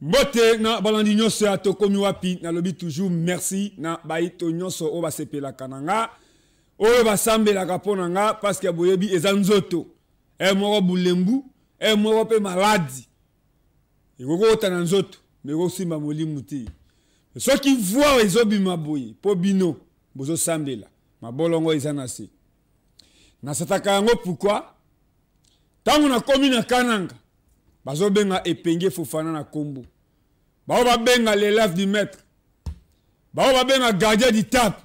Mbote na balandi nyonso ya tokomi wapi na lobi toujours merci na baito nyonso o basepela kananga oyo basambela kapona nga parce que boyebi eza nzoto moko bulembu moko pe maladi ekoko tana nzoto meko simba molimu te soki voix ezobima boye po bino bozo sambela mabolongo eza na se na sataka yango pourquoi tangu na komi na kananga bazo benga epenge Fofana na kombo bao ba benga l'élève du maître bao ba benga gardien du tape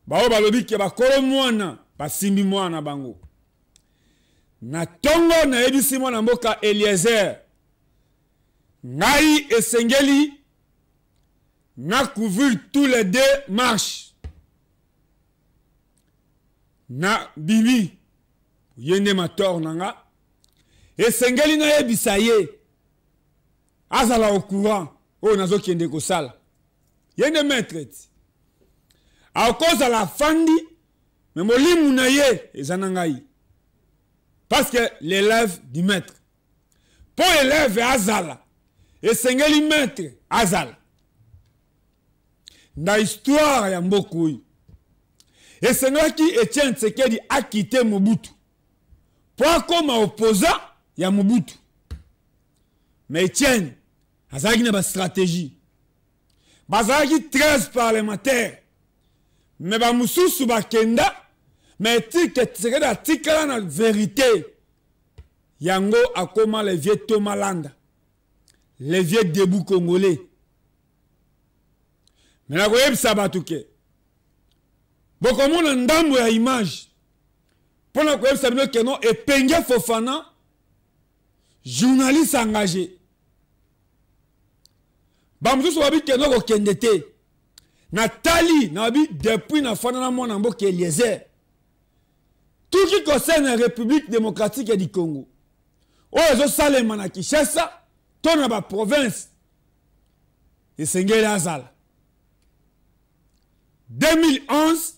bao ba lobi ke ba kolo mwana basimbi mwana bango na tongo na ebisi mwana mboka Eliezer ngai esengeli na couvrir tous les deux marches na bibi yende mator nanga esengeli na yebisa ye azala au courant o nazo kende ko sala yende maître a cause la fandi mais molimu na ye ezanangai parce que l'élève du maître pour élève azala esengeli maître azala na histoire ya mboku esengaki Etienne Tshisekedi a quitté Mobutu pour comme opposant ya Mobutu mais Etienne azaki na ba stratégie bazaki 13 parlementaires mais ba mususu ba kenda mais Tshisekedi atikala na vérité yango akoma les vieux Thomas Landa les vieux debout congolais mais la koyebisa bato ke bokomona ndambo ya image pona koyebisa bino ke non epenge Fofana journaliste engagé bamususu babi ke non kokende te Nathalie na babi depuis na fana na mwana mboka Eliezer tout qui concerne la République démocratique du Congo oyo salema na Kinshasa to na ba province esengeli azala 2011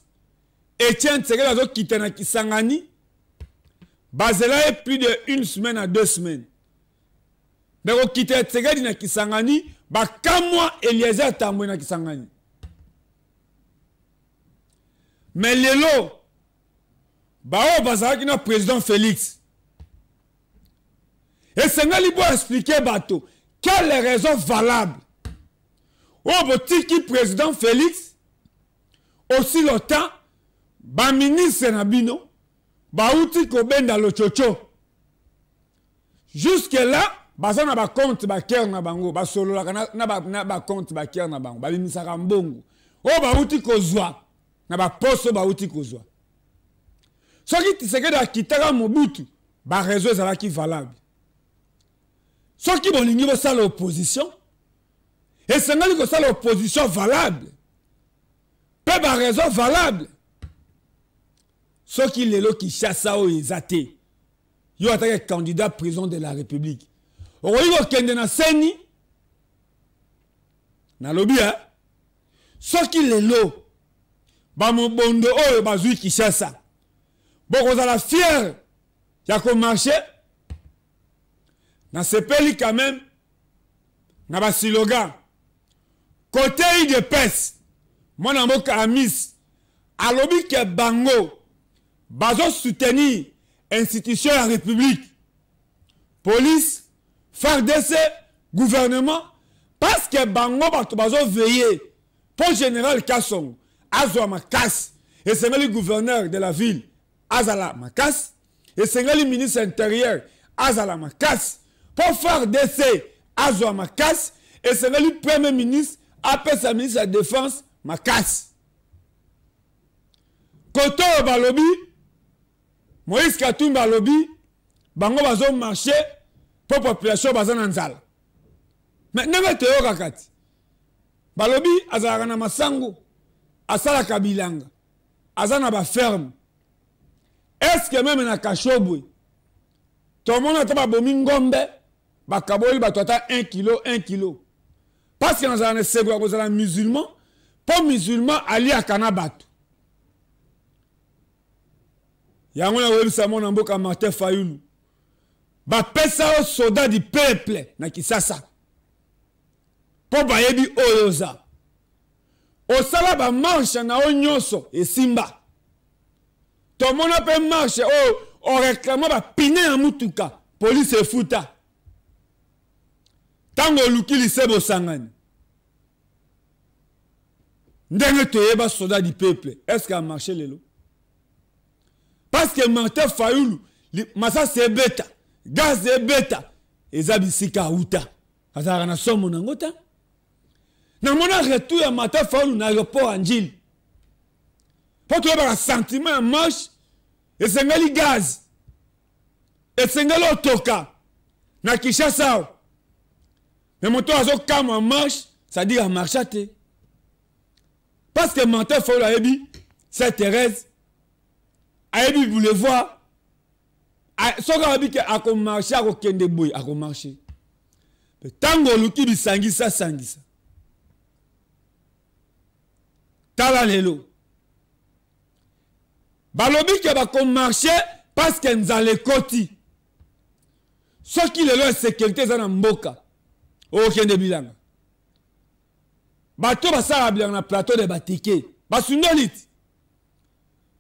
Etienne Tshisekedi azo quitter na Kisangani bazela plus de 1 semaine à 2 semaines mais ko quitter Tshisekedi na Kisangani ba kamwa Eliezer Tambwe na Kisangani mais lelo bao bazaki na président Félix et sengali bo expliquer bato quelle raison valable au botiki président Félix aussi longtemps ba ministre na bino ba uti ko benda lo chocho jusque là baza na ba compte ba cœur na bango ba solo na ba compte ba cœur na bango ba bimisaka mbongo o ba uti ko zwa na ba poso ba uti ko zwa soki Tshisekedi akitaka Mobutu ba réseau ezalaki valable soki bolingi bo sala opposition et sengali ko sala opposition valable pe ba raison valable soki lelo Kinshasa o ezate yo atake candidat président de la République okoyi kokende na seni na lobi soki lelo ba mobondo oyo bazwi Kinshasa bokozala fier ya ko marcher na sepeli quand même na ba slogan côté de pes mwana mboka Amis alobi ke bango bazo soutenir institution la République police FARDC gouvernement parce que bango bato bazo veiller pour général Kasson azwa makas et c'est le gouverneur de la ville azala makas et c'est le ministre intérieur azala makas pour FARDC azwa makas et c'est le premier ministre après sa ministre de la défense makas koto balobi Moïse Katumbi balobi bango bazo marcher pour population bazana nzala mais nanga teo kakati balobi azalaka na masango asala kabilanga azana ba ferme est-ce que même na Kashobwe tout le monde a ba bomi ngombe bakaboli bato ata 1 kilo parce que dans un segwa kozala musulman pour musulman ali akana bato yango na webisa mona mboka Martin Fayulu ba pesa au soldat du peuple na Kisasa po bayebi oyoza osala ba marche na onyoso esimba tomona pe marche o réclame ba pine ya mutuka police efuta tango lukili sebo sangani ndenge toyeba soldat du peuple est-ce qu'il a marché lelo parce que Martin Fayoulou masa se beta gaz e beta ezabisika uta azara na somo nangota na mona retour ya Martin Fayoulou na aéroport Anjil po toyeba ka sentiment ya marche esengali gaz esengali otoka na Kinshasa mais moto azo kama marche ça dit à marcher parce que Martin Fayoulou a dit c'est Thérèse a dit vous le voir soka a dit que a ko marcher a ko kende boy a ko marcher tango luki bisangisa sangisa tala lelo balobi ke ba ko marcher parce que nzale koti soki lelo sécurité za na mboka o kende bilanga bato basala bilanga na plateau de batike basundoliti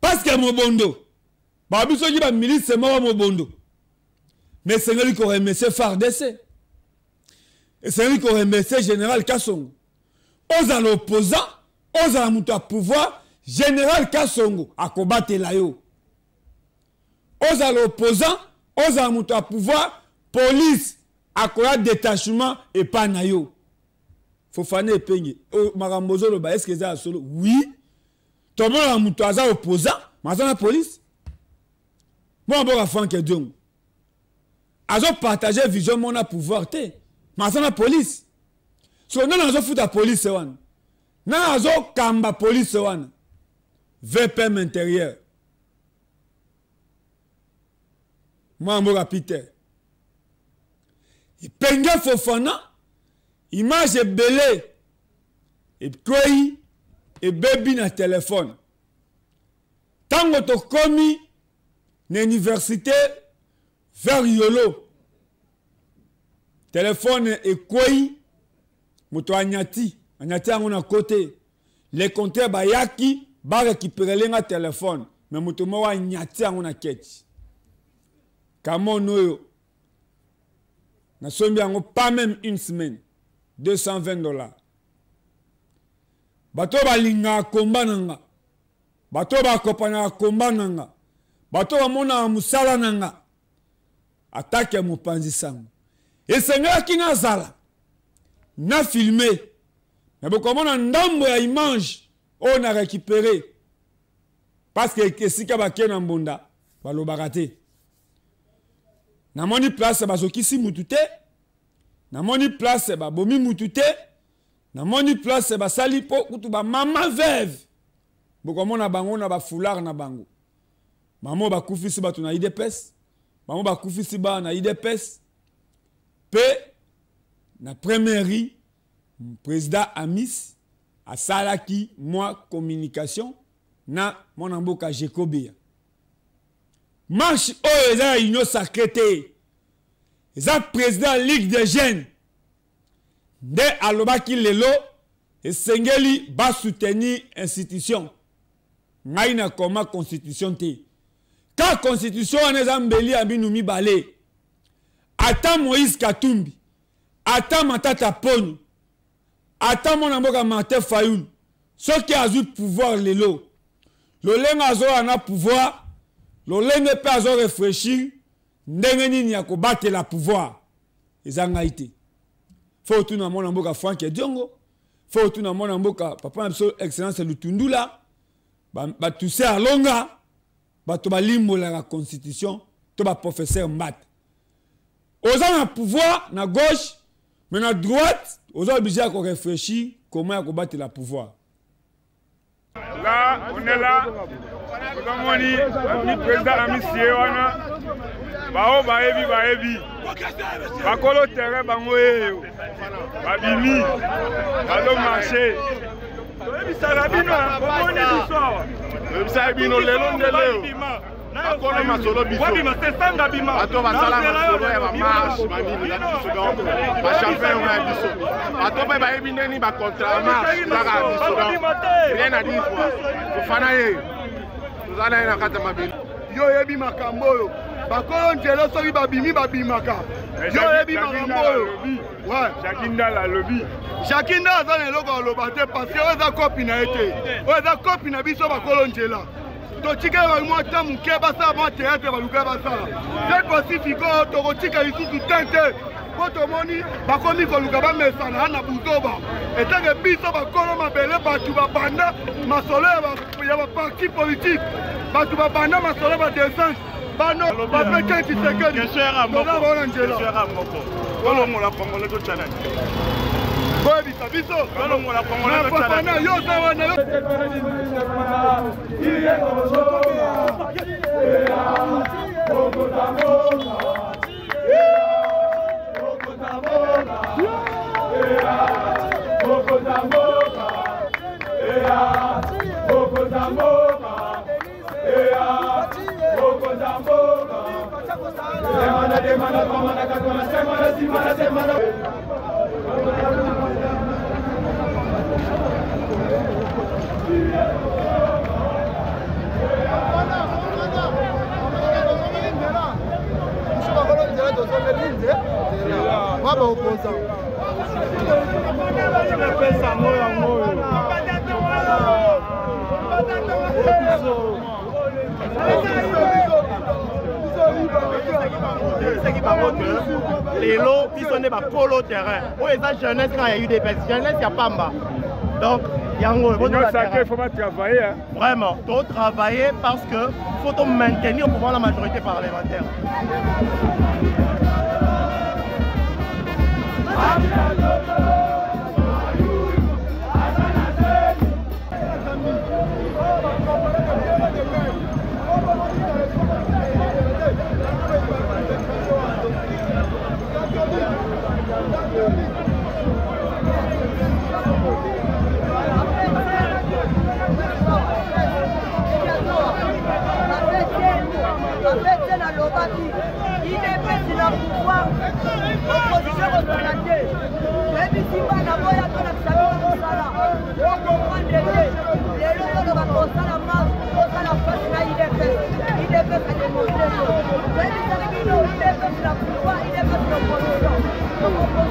parce que mobondo babiso ki ba milice mo mobondo mais sengeli ko remercier FARDC et sengeli ko remercier général Kassongo oza l'opposant oza muto a pouvoir général Kassongo akobatela yo oza l'opposant oza muto a pouvoir police akoya détachement et pas na yo Fofana epenge makambozo lo ba est-ce que ça solo oui tout le monde a muto aza opposant mais na police moi bon Franck Diong azo partager vision mon a pouvoir te mais na police so non azo futa police wana na azo kamba police wana VPM intérieur moi mon Peter ipenge Fofana image belé et quoi et baby na téléphone tango to komi na université vers Yolo téléphone et quoi moto anyati ango na côté les compteurs bayaki ba récupérer lenga téléphone mais moto mo anyati ango na keti kamono yo na sombi ango pas même une semaine $220 bato balinga komba nanga bato bakopana komba nanga bato bamona musala nanga attaque ya mopanzi sango esengaki na zala na filmer mais bokomona ndambo ya image on a récupéré parce que kesika bakena mbonda balobaka te na moni place bazokisi mutute na moni place ba bomi mutute na moni place ba sali po kutu ba mama veuve boko mona bango na ba foulard na bango mamo ba kufisi ba tuna IDPS mamo ba kufisi ba na IDPS pe na première président Amis a salaki moi communication na mon amboka Jekobia marche o eza union sacrée eza président Ligue des jeunes de alobaki lelo esengeli ba soutenir institution ngai na koma constitution te ka constitution eza mbeli abinu mibale ata Moïse Katumbi ata Matata Ponyo ata mona mboka Martin Fayoulou soki azu pouvoir lelo lolenga azo ana pouvoir lolenge pe azo réfléchir ndenge nini ya kobatela pouvoir ezanga ite faut tout na mona mboka Franck Diongo faut tout na mona mboka papa absolu excellence Lutundula ba touser alonga ba to balimbola la constitution to ba professeur Mbat oza na pouvoir na gauche mais na droite oza obligé à réfléchir comment ya kobatela pouvoir. Là, on est là. Comme on dit, le président Amis Siewana, Bao Baebi, Bakolo Terre Bangoe, Babimi, Bado Marché. Sarabino, comment on dit l'histoire? Sarabino, le long de l'eau. bakolo masolo biso bato basala masolo ya bamarshe manini na biso bachampion ya biso bato mpe bayebi ndeni bacontra marche kaka ya biso rien à dire quoi tofana ye tozala ye na kati ya mabeli yo yebi makambo oyo bakolo nzela soki babimaka yo yebi makambo oyo Shakindala lobi Shakindala aza na eloko aloba te parce que oyo eza kopi na ye te oyo eza kopi na biso bakolo nzela totikela bamwa ta moke basala mwa teatre baluka basala te pacifique oyo tokotika lisusu te po tomoni bakomi koluka bamesana na buzoba etake biso bakolo mabele bato babanda masolo ya baparti politique bato babanda masolo badescence bano bapeke Tshisekedi toza bona nzela kolongola kongole to challenge koyebisa biso kolongola kongole to challenge yo oza wana yo Lelo, biso ne ba polo terrain. Oh, et ça jeunesse quand il y a eu des personnes, jeunesse il y a Pamba. Donc, il y a un gros. Il faut pas travailler. Hein. Vraiment, il faut travailler parce que faut maintenir au pouvoir la majorité parlementaire.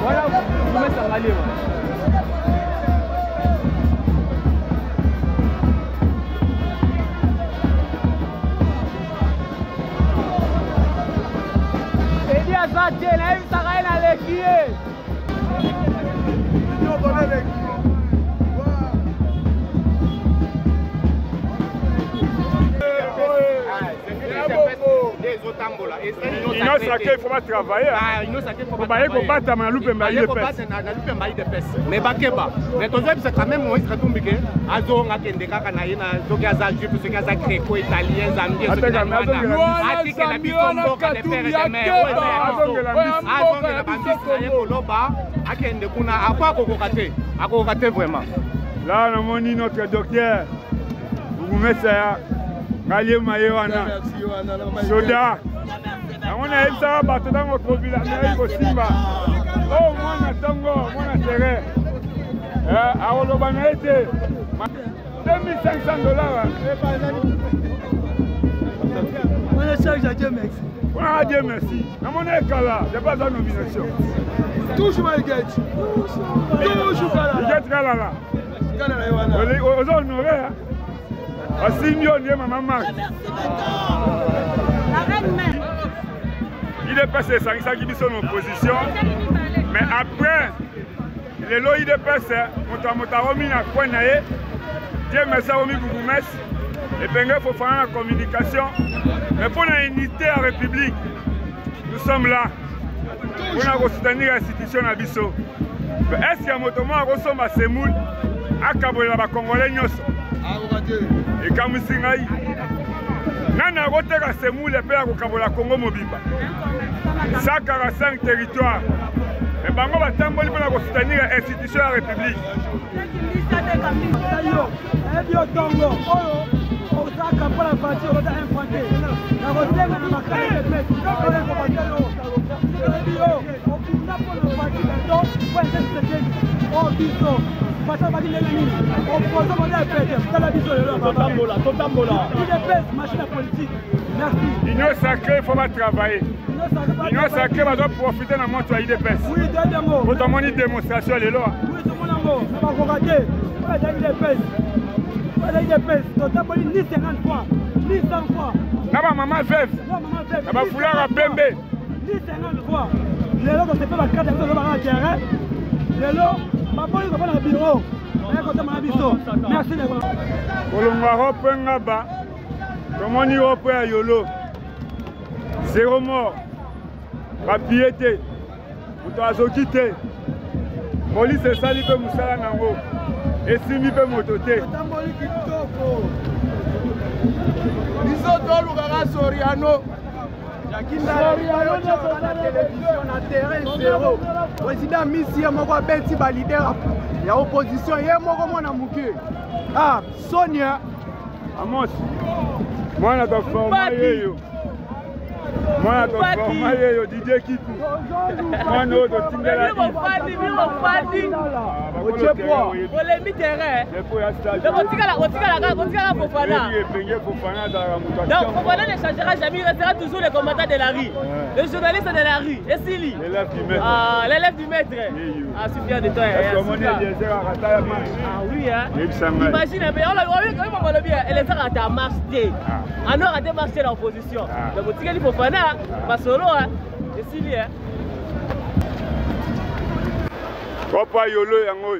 Voilà, vous mettez à aller. Il faut pas travailler. Il faut pas battre dans la mais bakeba mais tozo bisa quand même Moïse Katumbi azo ngakende kaka na yena toki aza juif ce qui aza greco italien zambie ce qui atike la biso mboka de père de mère azo ngela bambisi na koloba akende kuna akwa kokokate vraiment. Là on a notre docteur Bougumesa Ngalie Mayewana Soda on a eu ça battre dans notre village au Simba. Oh mwana tongo mwana serré a olobana été $2,500. On a chargé à Dieu merci. On a Dieu merci. Na mona ekala, j'ai pas de nomination. Toujours my gate. Toujours kala. Gate kala là. Kala la wana. Aux honorés hein. Asimio ndiye mama Marc. La reine mère. Il est passé sans qui sont en opposition. Mais après les lois il est passé motamotaromi na kwenaye. Dieu merci Romi Bougumès. Et puis il faut faire la communication. Mais pour la unité à la République, nous sommes là. Pour soutenir l'institution à Bisso. Est-ce qu'il y a un motomo à ressemble à Semoul, à Kabola, à Congolais Nyoso et Kamusingaï? Nana rote à Semoul et Père au Kabola Congo Mobimba. 145 territoires. Et Bango va tamboli pour soutenir l'institution à la République. kaka mpo na voiture oza impointe na kosenga na makala de pesi oyo ekobatelo oyebi yo okunda mpo na voiture beto po esesekeni o biso pasa baki ndenge nini opozo moza epete tala biso lelo totambola ide pesi machine politique merci Union sacrée il faut pas travailler Union sacrée va profiter de mon toit IDPS oui dedemo pour tomber une démonstration les lois oui tout le monde na bakoka te pas IDPS totambola ni 50 fois ni 100 fois na ba maman veuve na ba foulard à Bembe ni 50 fois lelo ko sepe bakata biso ba terrain lelo baboli ko na bureau ko tama biso merci de kolongwa ropenga ba tomoni rope ya yolo zéro mort papier te moto azoki te police esali mpe mosala nango esimbi mpe moto te biso tolukaka Soriano na télévision na terrain zéro président misi ye moko abeti balider ya opposition ye moko mwana moke Sonia Amos mwana toforma yeyo mwana toforma yeyo Didier Kitu mwana oyo totindela olemi terrain otikala Fofana donc Fofana ne changera jamais il restera toujours le combattant de la rue le journaliste de la rue et Sili l'élève du maître ah suffit de toi oui imagine elle est à marcher en aura été marcher l'opposition donc otikali Fofana basolo et Sili Papa yolo yango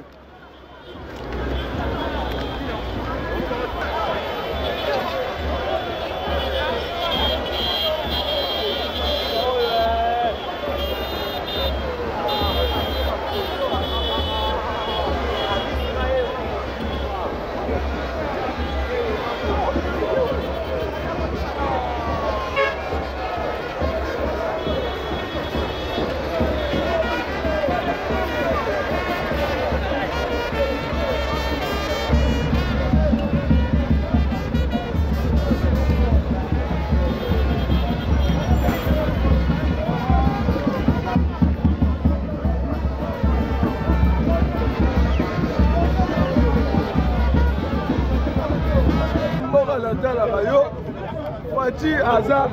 voiture aza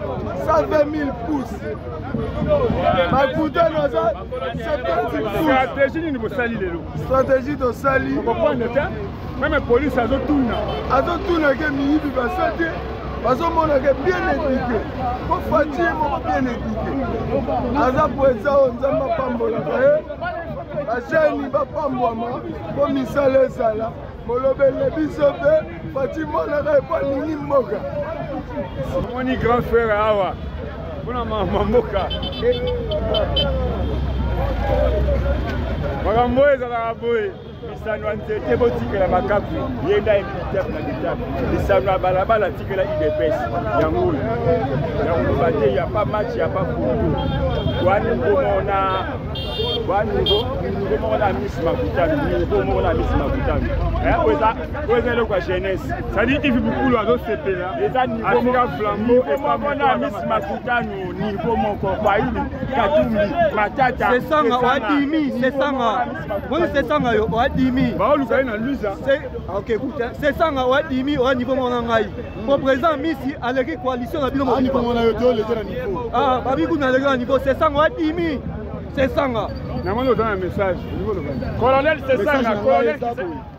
120 000 pouces. Makuta aza 70 pouces. Stratégie nini bosali lelo? Stratégie de sali. Même police azotuna. Azotuna ke miyibi basate. Bazomona ke bien éduqué. Ko voiture moko bien éduqué. Aza poeza o nzamba pambola kae. Bajeni bapambwama po misala ezala. Molobele biso pe Fatima na repa nini mboka. Moni grand frère awa. Kuna mama mboka. Makambo ezala boye. Bisano antete botikela makapu. Yenda epitap na ditap. Bisano balabala tikela IDPS. Yango. Yango bate ya pas match ya pas photo. Wani ngomona Miss Makutano. Oza le kwa jeunesse. Ça dit il faut beaucoup à d'autres CP là. Les Africa Flambeau et pas mona Miss Makutano niveau mon compagnie Katumbi Matata. C'est ça nga Adimi, c'est ça nga. Moi c'est ça nga yo Adimi. Ba oluka na luza. C'est OK écoute, c'est ça nga Adimi au niveau mon ngai. Pour présent Miss avec coalition na bino mo niveau mon yo to le niveau. Ah, babi kuna le niveau c'est ça nga Adimi. C'est ça nga. Namoni dans un message. Colonel Sesanga,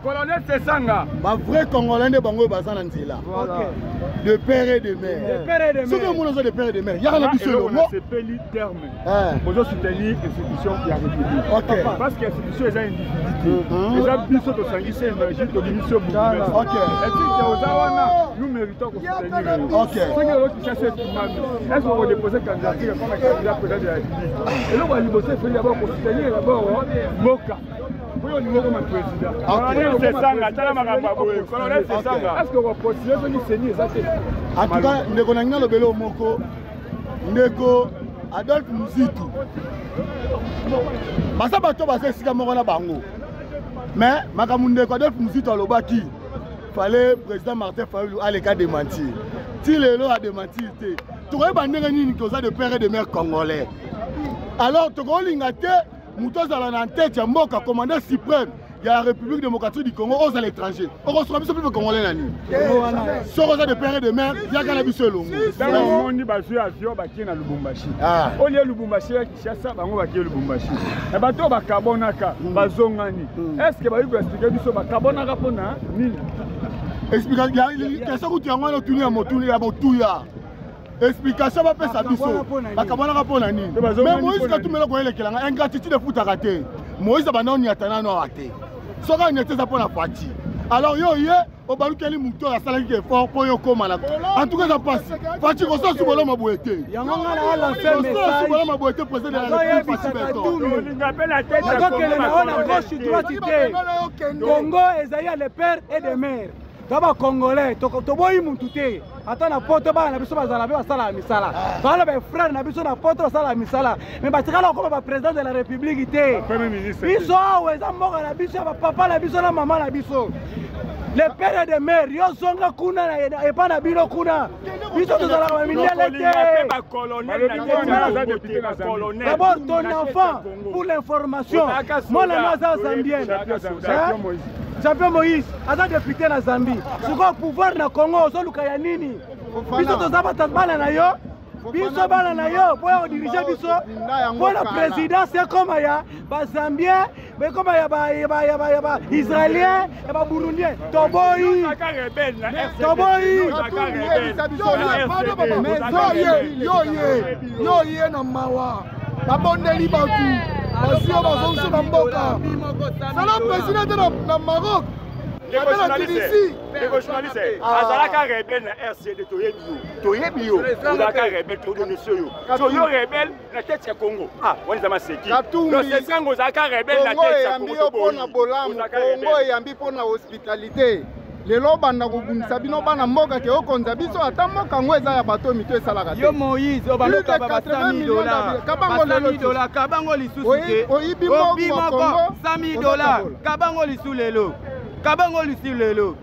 colonel Sesanga. Ma vrai Congolais de Bango Bazana Nzela. De père et de mère. Ce que nous avons de père et de mère. Il y a un absolu mot. C'est peli terme. Pour soutenir l'institution qui a république. Parce que l'institution est une individualité. Les ambitions de s'engager énergie de l'émission bouleversée. OK. Nous méritons qu'on soutenir. OK. Ce que l'autre cherche est-ce qu'on va déposer candidature comme candidat président de la République. Et là on va lui bosser il faut d'abord pour soutenir d'abord Boka. Oui, au niveau comme président. Colonel Sesanga, tala makambo boye. Colonel Sesanga. Est-ce qu'on va postuler venir saigner ça? En tout cas, ndeko na ngina lobelo moko. Ndeko Adolphe Muzitu. Basa bato basa sika moko na bango. Mais makambo ndeko Adolphe Muzitu alobaki. fallait président Martin Fayulu a les cas démentir. Si les lois a démenti, tu aurais bandé une cause de père et de mère congolais. Alors, tu aurais l'ingate, Moutos dans la tête, il y a un commandant suprême. Il y a la République démocratique du Congo aux étrangers. On reçoit plus de Congolais. Sur les de père et de mère, il y a un seul homme. On dit que les avions sont à Lubumbashi. Au lieu de Lubumbashi, ils sont à Lubumbashi. Les bateaux sont à Kabonaka, Bazongani. Est-ce que vous pouvez expliquer ce que Kabonaka est? Explication que tu as tourné à Motouya. Explication va faire ça biso. Kabonaka pour Nani. Mais Moïse, quand tu me l'as dit, ingratitude de foot à rater. Moïse a banani atana no raté. Soka n'était pas pour la partie. Alors yo au balu keli muto la sala qui est fort pour yo koma na. En tout cas ça passe. Fati ko so subolo maboete. Yangonga na lancer message. Subolo maboete président de la République Fati Congo Esaïa le père et de mère. D'abord Congolais, toboyi mututé. Attends na poto ba na biso bazala be basala misala. Bala be frère na biso na poto basala misala. Mais batikala ko ba président de la République té. Biso weza mboka na biso ba papa na biso na maman na biso. Le père de mère yo zonga kuna na e pa na bino kuna. Biso tozala ba minele té. D'abord ton enfant pour l'information. Moi la naza zambienne. Champion Moïse, avant de député na Zambie, c'est quoi pouvoir na Congo, au Lukaya nini? Biso tozaba tabala na yo, biso bana na yo, pour diriger biso, pour la présidence c'est comme ya, ba Zambien, mais comme ya ba Israélien, et ba Burundien, Toboyi, yo na mawa, ba bondeli batu. C'est le président de la Maroc. Les journalistes, Azalaka rebelle na RCD Toyebio. Azalaka rebelle Toyo rebelle na tête ya Congo. Ah, on est à Maseki. Le Sesango Azalaka rebelle na tête ya Congo. Congo yambi pona hospitalité. Lelo banda kobundisa bino bana mboka ke okonza biso ata mboka ngo eza ya bato mito esalaka te. Yo Moïse obaloka ba $100,000. Kabango lisusu te. Oyibi moko $100,000. Kabango lisusu lelo. Kabango lisusu lelo.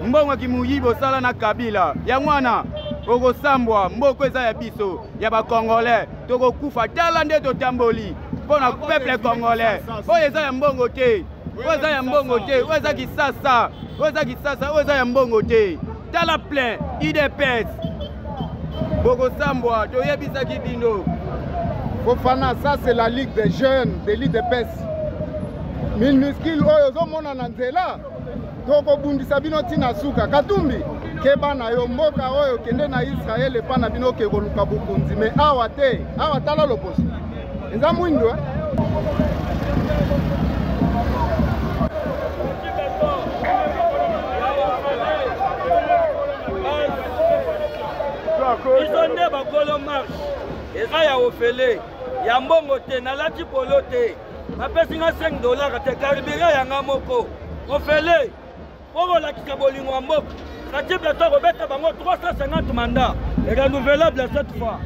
Mbongo ki muyibo sala na Kabila. Ya mwana okosambwa mboko eza ya biso ya ba Congolais. Tokokufa tala nde totamboli pona peuple congolais. Oyo eza ya mbongo te. Oza ya mbongo te, oza kisasa, oza ya mbongo te. Tala plein, IDPS. Boko Sambwa, toyebisa kibino. Fofana, ça c'est la ligue des jeunes, de l'IDPS. Minuscule oyo zo mona na nzela. Toko bundisa bino tina suka. Katumbi, keba na yo mboka oyo kende na Israël epa na bino ke koluka bukunzi. Mais awa te, awa tala loposo. Nza mwindo Ils ont bakolo marche. Eza ya ofele. Ya mbongo te na lati polo te. Mapesi nga $5 te karibira yanga moko. Ofele. Poko la kikabolingo mboka. Kati bientôt robeta bango 350 mandats. Et renouvelable cette fois.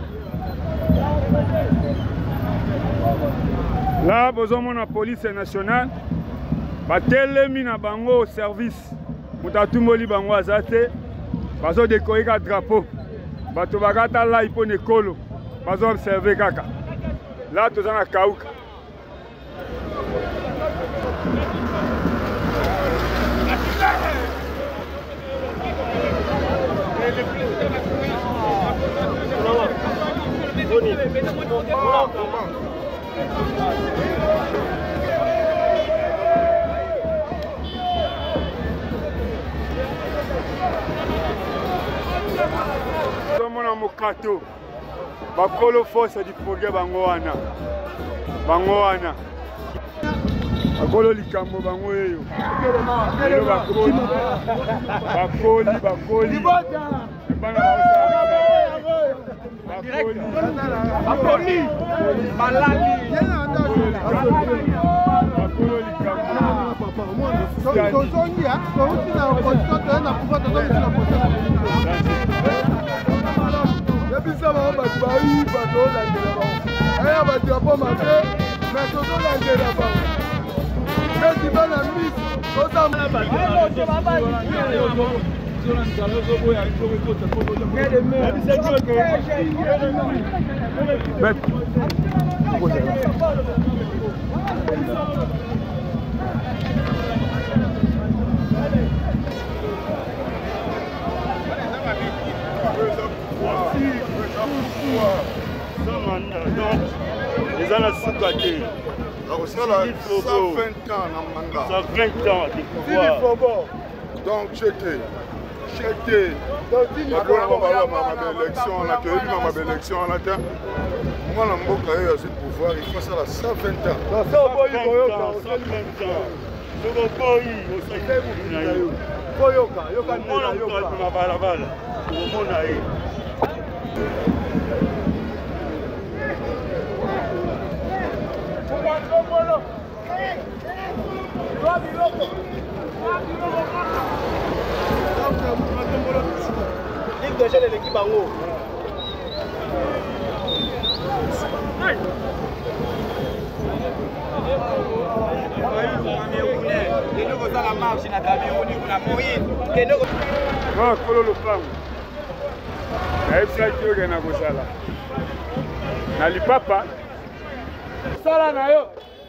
Là, besoin la police nationale. Batelemi na bango au service. Mutatumboli bango azate. Bazo décorer ka drapeau. Bato bagata là il pone kolo. Bazo observer kaka. Là tous en kauka. Somona mukato bakolo force di progrès bangoana bakolo likambo bango eyo bakoli bana bakoli malali bakolo likambo Les gens sont gâtés. Ça fait 120 ans dans manga. Ça fait 20 ans de pouvoir. Donc j'étais. Donc il y a une élection, on a une élection, on a moi, je suis pouvoir, il faut ça à 120 ans. 120 ans. Ligue de jeunes de l'équipe en haut.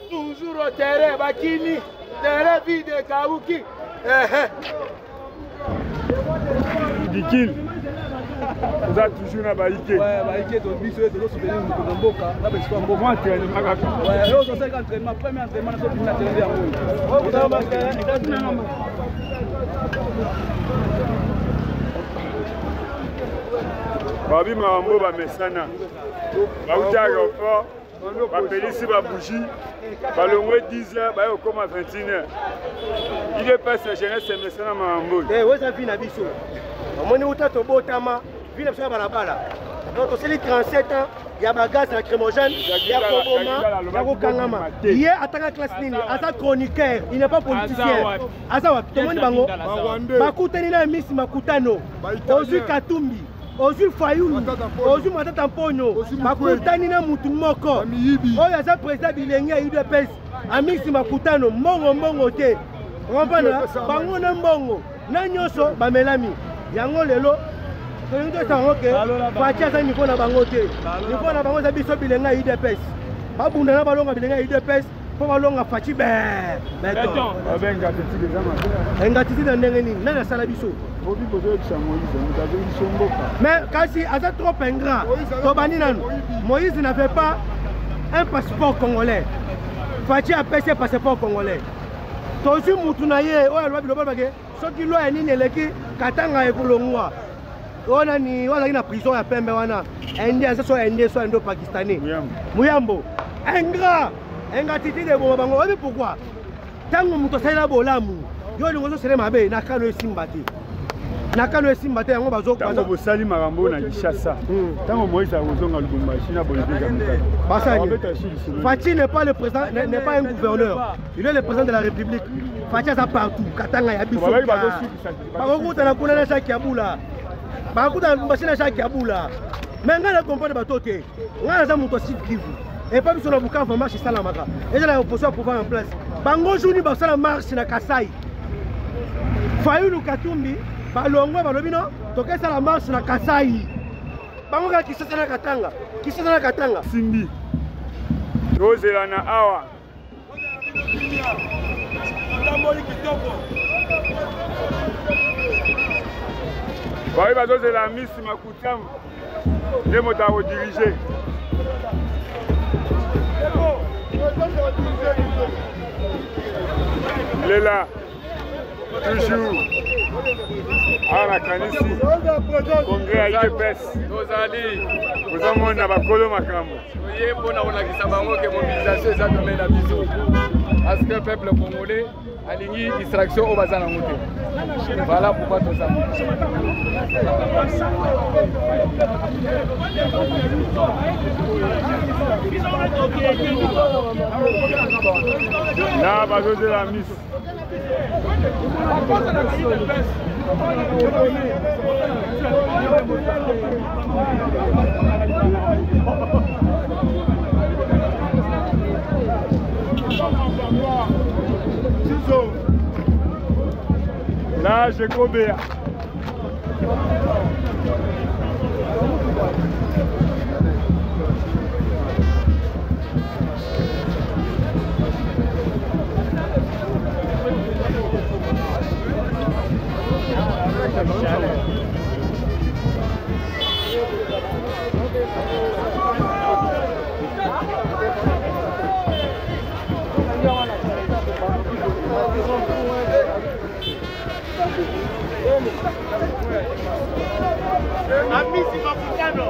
Toujours au terrain, Bakini, terrain vide, Kaouki. Dikil. Vous êtes toujours dans Baïké. Ouais, Baïké, donc, il faut soutenir le Mboka. Là, c'est pas Mboka. Moi, entraînement. Ouais, l'autre, c'est l'entraînement. Premier entraînement, c'est pour l'entraînement. Babi Marambo, Bamesana. Baouti aéroport. Bapelisi Babouji. Balongwe 10h, Bayo comme à 21h. Il est passé jeunesse, c'est Mesana Marambo. Eh, où est-ce que tu as vu ça? On est au Tato Botama, ville de Balabala. Donc, c'est les 37 ans, il y a des gaz lacrymogènes, il y a Koboma, il y a Kangama. Il y a un classe ligne, un chroniqueur, il n'est pas politicien. Azawa, tout le monde bango. Bakutani na Miss Makutano, Ozu Katumbi, Ozu Fayoulou, Ozu Matata Mponyo, Bakutani na Mutu Moko. Oyo aza président bilengi ya UDPS, a Miss Makutano, mbongo te. Rompana, bango na mbongo, na nyoso bamelami. Yango lelo tolingi tosango ke Fachi aza niveau na bango te. Niveau na bango eza biso bilenga ya UDPS. Babunda na balonga bilenga ya UDPS mpo balonga Fachi beton. Engatisi na ndenge nini? Nani asala biso? Mais kasi aza trop ingrat. Tobandi nanu. Moïse n'avait pas un passeport congolais. Fachi a payé un passeport congolais. Tozi mutu na ye oyo alwa biloba bake soki loi ya nini eleki katanga ekolongwa wana ni wala ina prison ya pembe wana ende so ende so endo pakistanais muyambo enga titi de bo bango obi pourquoi tango muto sala bolamu yo lingo so sele mabe na kano esimbati yango bazokwaza tango bosali makambo na Kinshasa tango Moïse azonga Lubumbashi na Bolivie Basani Fachi n'est pas le président, n'est pas un gouverneur. Il est le président de la République. Fachi est partout. Katanga ya biso. Bakokuta na kuna na Jacques Yabula. Bakokuta na Lubumbashi na Jacques Yabula. Mais ngana comprendre batoke. Ngana za muto Sud Kivu. Et pas biso na Bukavu marche salamaka. Et la opposition pouvoir en place. Bango jouni basala marche na Kasai. Fayoulou Katumbi, balongwe balobino, toke sala marche na Kasai. Bango ka Kisasa na Katanga. Simbi. Rozela na awa. Bayi bazozela Miss Makutamu. Nde moto akodirige. Il est là. Toujours. Ah, la Kanisi. Congrès à l'UDPS. Vous avez mon abakolo makambo. Oui, pour nous, on a dit que mobilisation est domaine à biso. Parce que le peuple congolais a une distraction au bazar en montée. Voilà pourquoi tout ça. Là, bateau de la Miss. Là, j'ai Gobea. Amici Mafutano.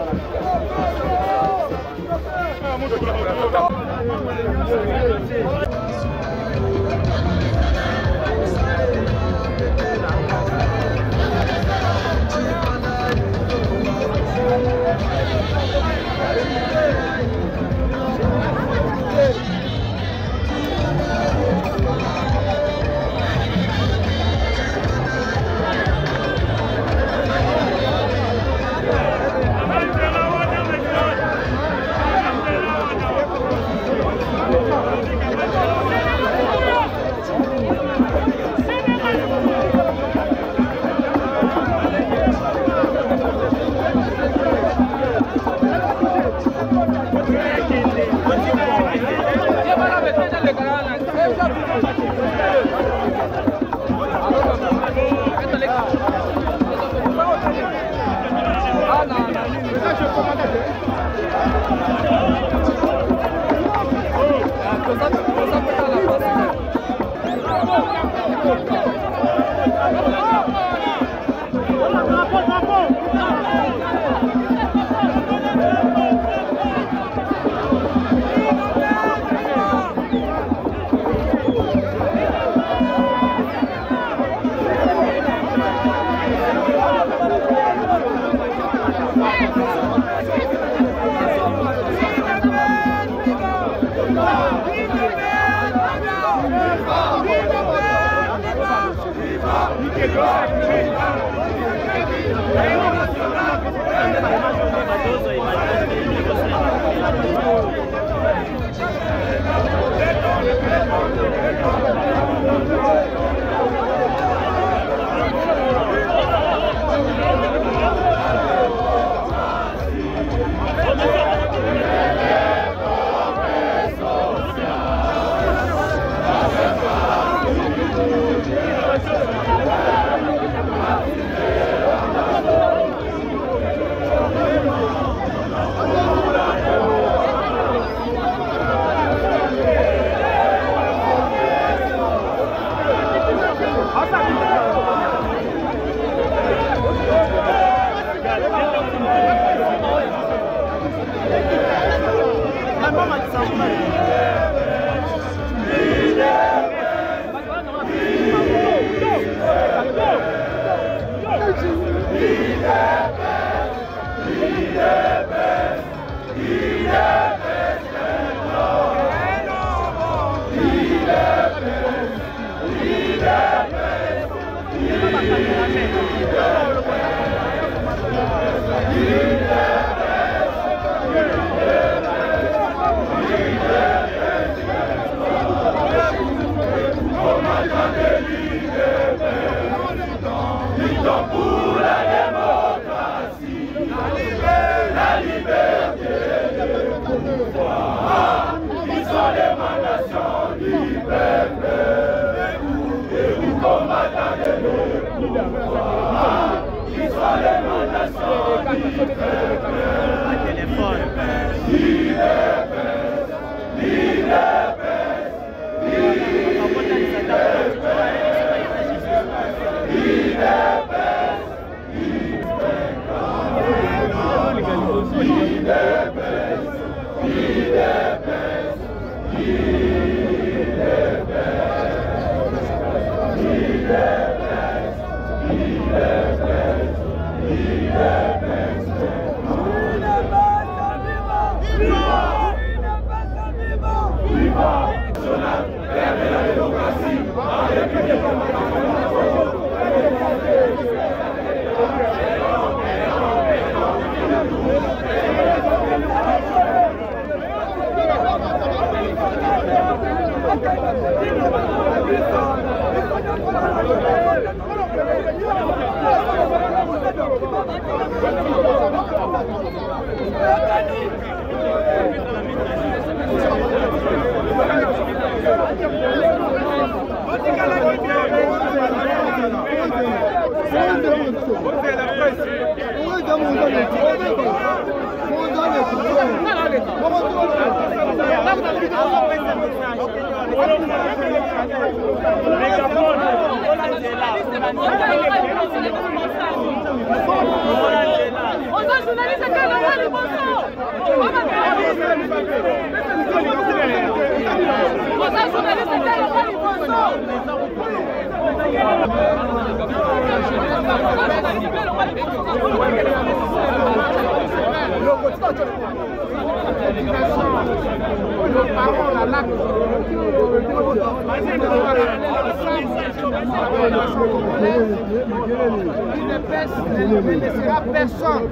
ne laissera personne,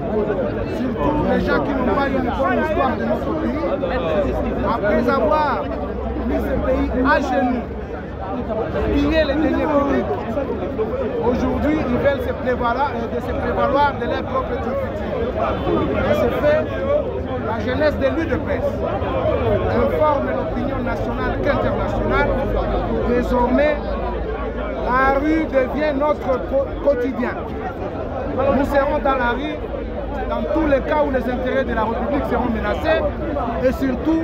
surtout les gens qui n'ont pas eu une bonne histoire de notre pays, après avoir mis ce pays à genoux, piller les deniers publics. Aujourd'hui, ils veulent se prévaloir de leur propre turpitude. Et ce fait, la jeunesse de l'UDPS informe l'opinion nationale qu'internationale. Désormais, la rue devient notre quotidien. Nous serons dans la rue dans tous les cas où les intérêts de la République seront menacés et surtout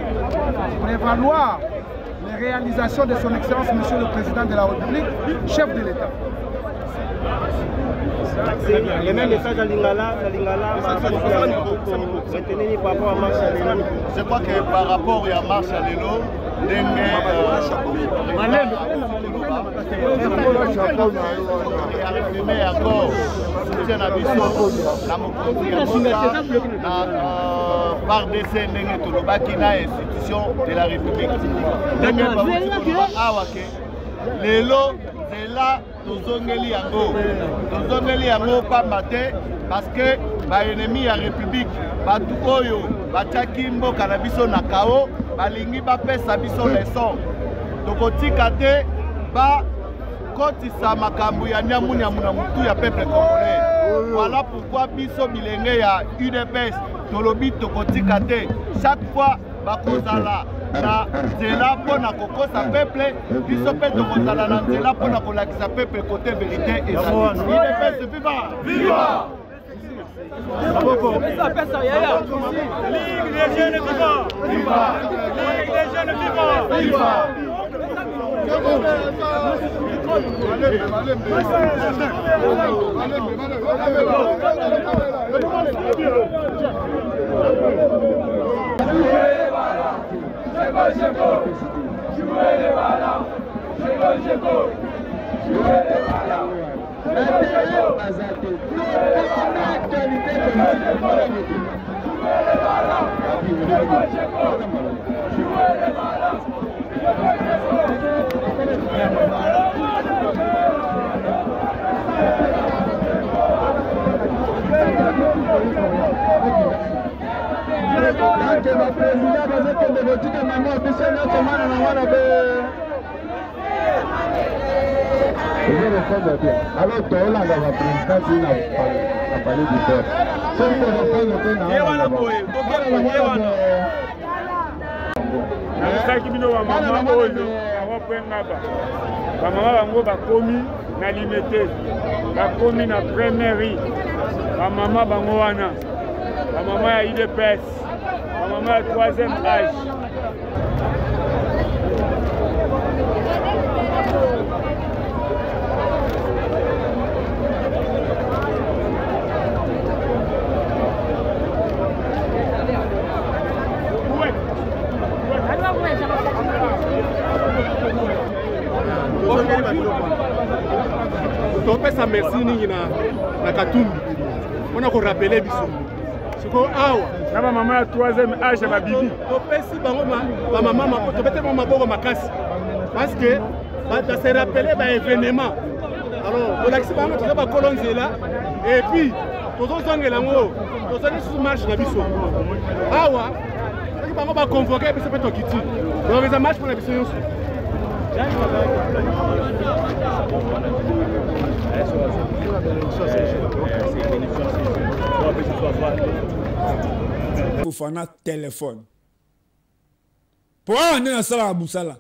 prévaloir les réalisations de son Excellence, Monsieur le Président de la République, chef de l'État. Les mêmes messages à Lingala, je crois que par rapport à marche à l'élo, par décès institution de la République. Lelo zela tozongeli yango pamba te parce que ba ennemi ya République batu oyo batiaki mboka na biso na kao balingi bapesa biso leson tokotika te ba kotisa makambo ya nyamu na mutu ya peuple congolais. Voilà pourquoi biso bilenge ya UDPS tolobi tokotika te chaque fois bakozala na nzela mpona kokosa peuple biso mpe tokozala na nzela mpona kolakisa peuple côté vérité ezali. UDPS viva viva. Ligue des jeunes viva viva. Ligue des jeunes viva viva. Alors, tu as la présidence qui n'a pas du peuple. C'est bango bakomi na limité bakomi na première bamama bango wana bamama ya UDPS bamama ya 3e âge. topesa merci ningi na Katumbi mpona korapele biso siko awa na bamama ya 3e âge babibi topesi bango bamama topete bango maboko makasi parce que base rapele baévénement. Alors tolakisi bango toza bakolo nzela et puis tozozongela yango tozali susu marche na biso awa soki bango baconvoke biso mpe tokiti tozokeza marche mpona biso nyonso. Fofana téléphone. Pour aller dans la salle à Boussala,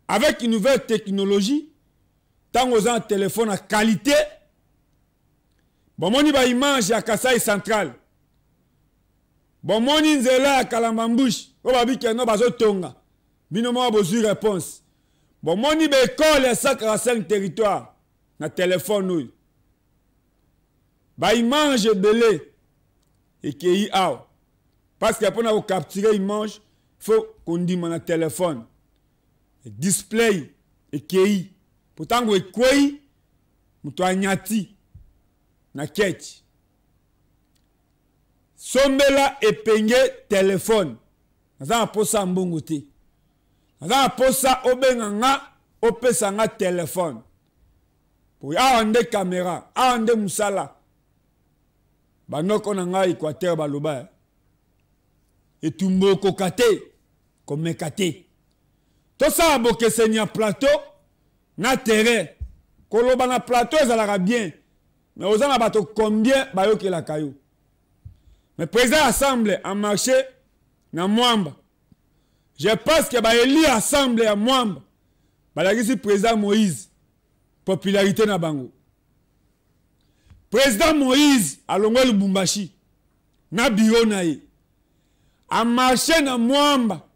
avec une nouvelle technologie, tant aux un téléphone à qualité, bon, mon image à Kassai Central, bon, mon inzela à Kalambambouche, on va dire qu'il y a un bazo tonga. Bino mo besoin réponse. Bon moni be école ya 145 territoires na téléphone oui. Ba image belé et qui a parce que pour na capturer image, faut qu'on dit mon téléphone. Et display et qui pourtant go ekwei muto anyati na keti. Sombela epenge téléphone. Naza posa mbongo te. Naza posa obenganga opesa nga téléphone. Pour ande caméra, ande musala. Banoko na nga Équateur baloba. Et tumbo kokate komekate. To sa boke senya plateau na terrain. Koloba na plateau ezalaka bien. Mais ozana bato combien bayoke la kayo. Mais président assemblée a marché na Mwamba. Je pense que ba éli assemblée à Mwamba. Balagisi président Moïse popularité na bango. Président Moïse a longo Lubumbashi na bureau na ye. A marché na Mwamba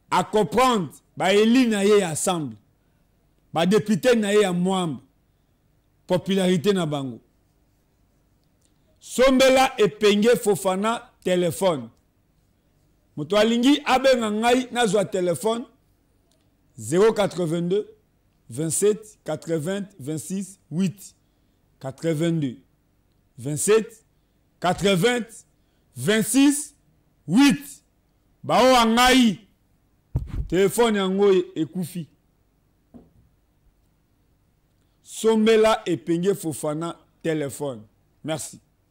a comprendre ba éli na ye assemblée. Ba député na ye à Mwamba. Popularité na bango. Sombela epenge Fofana téléphone. Moto alingi abenga ngai nazwa téléphone 082 27 80 26 8 82 27 80 26 8 bao angai téléphone yango ekufi. Sombela epenge Fofana téléphone. Merci.